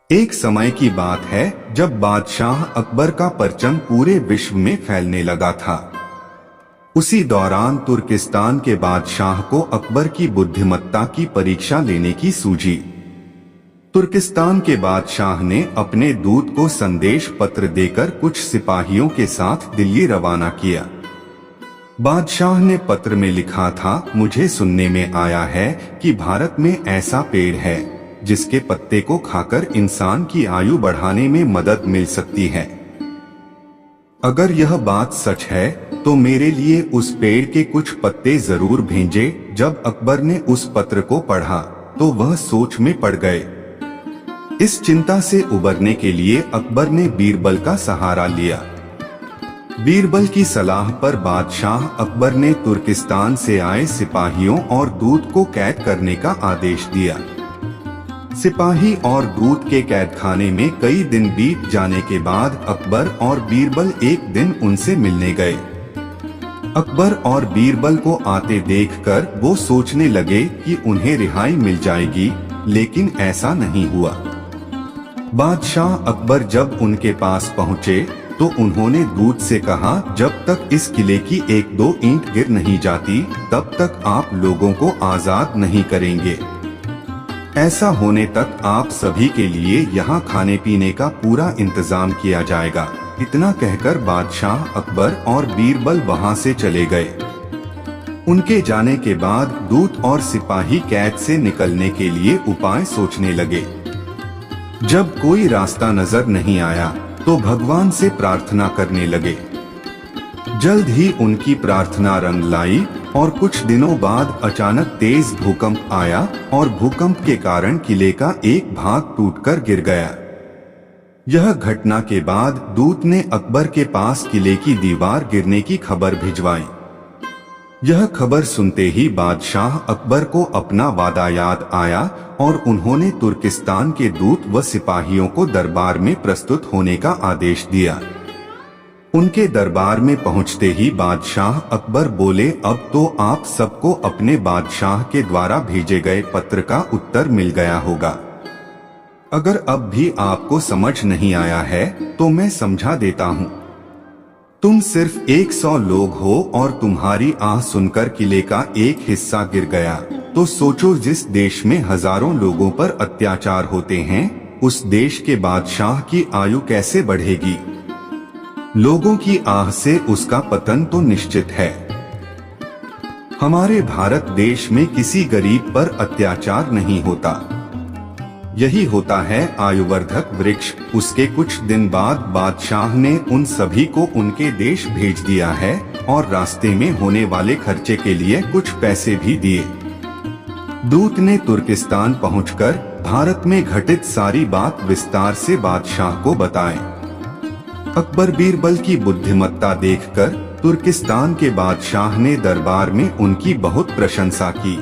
एक समय की बात है जब बादशाह अकबर का परचम पूरे विश्व में फैलने लगा था। उसी दौरान तुर्किस्तान के बादशाह को अकबर की बुद्धिमत्ता की परीक्षा लेने की सूझी। तुर्किस्तान के बादशाह ने अपने दूत को संदेश पत्र देकर कुछ सिपाहियों के साथ दिल्ली रवाना किया। बादशाह ने पत्र में लिखा था, मुझे सुनने में आया है कि भारत में ऐसा पेड़ है जिसके पत्ते को खाकर इंसान की आयु बढ़ाने में मदद मिल सकती है। अगर यह बात सच है तो मेरे लिए उस पेड़ के कुछ पत्ते जरूर भेजे। जब अकबर ने उस पत्र को पढ़ा तो वह सोच में पड़ गए। इस चिंता से उबरने के लिए अकबर ने बीरबल का सहारा लिया। बीरबल की सलाह पर बादशाह अकबर ने तुर्किस्तान से आए सिपाहियों और दूत को कैद करने का आदेश दिया। सिपाही और दूत के कैदखाने में कई दिन बीत जाने के बाद अकबर और बीरबल एक दिन उनसे मिलने गए। अकबर और बीरबल को आते देखकर वो सोचने लगे कि उन्हें रिहाई मिल जाएगी, लेकिन ऐसा नहीं हुआ। बादशाह अकबर जब उनके पास पहुँचे तो उन्होंने दूत से कहा, जब तक इस किले की एक दो ईंट गिर नहीं जाती तब तक आप लोगों को आजाद नहीं करेंगे। ऐसा होने तक आप सभी के लिए यहाँ खाने पीने का पूरा इंतजाम किया जाएगा। इतना कहकर बादशाह अकबर और बीरबल वहाँ से चले गए। उनके जाने के बाद दूत और सिपाही कैद से निकलने के लिए उपाय सोचने लगे। जब कोई रास्ता नजर नहीं आया तो भगवान से प्रार्थना करने लगे। जल्द ही उनकी प्रार्थना रंग लाई और कुछ दिनों बाद अचानक तेज भूकंप आया और भूकंप के कारण किले का एक भाग टूटकर गिर गया। यह घटना के बाद दूत ने अकबर के पास किले की दीवार गिरने की खबर भिजवाई। यह खबर सुनते ही बादशाह अकबर को अपना वादा याद आया और उन्होंने तुर्किस्तान के दूत व सिपाहियों को दरबार में प्रस्तुत होने का आदेश दिया। उनके दरबार में पहुंचते ही बादशाह अकबर बोले, अब तो आप सबको अपने बादशाह के द्वारा भेजे गए पत्र का उत्तर मिल गया होगा। अगर अब भी आपको समझ नहीं आया है तो मैं समझा देता हूँ। तुम सिर्फ 100 लोग हो और तुम्हारी आह सुनकर किले का एक हिस्सा गिर गया, तो सोचो जिस देश में हजारों लोगों पर अत्याचार होते हैं उस देश के बादशाह की आयु कैसे बढ़ेगी। लोगों की आह से उसका पतन तो निश्चित है। हमारे भारत देश में किसी गरीब पर अत्याचार नहीं होता। यही होता है आयुवर्धक वृक्ष। उसके कुछ दिन बाद बादशाह ने उन सभी को उनके देश भेज दिया है और रास्ते में होने वाले खर्चे के लिए कुछ पैसे भी दिए। दूत ने तुर्किस्तान पहुंचकर भारत में घटित सारी बात विस्तार से बादशाह को बताई। अकबर बीरबल की बुद्धिमत्ता देखकर तुर्किस्तान के बादशाह ने दरबार में उनकी बहुत प्रशंसा की।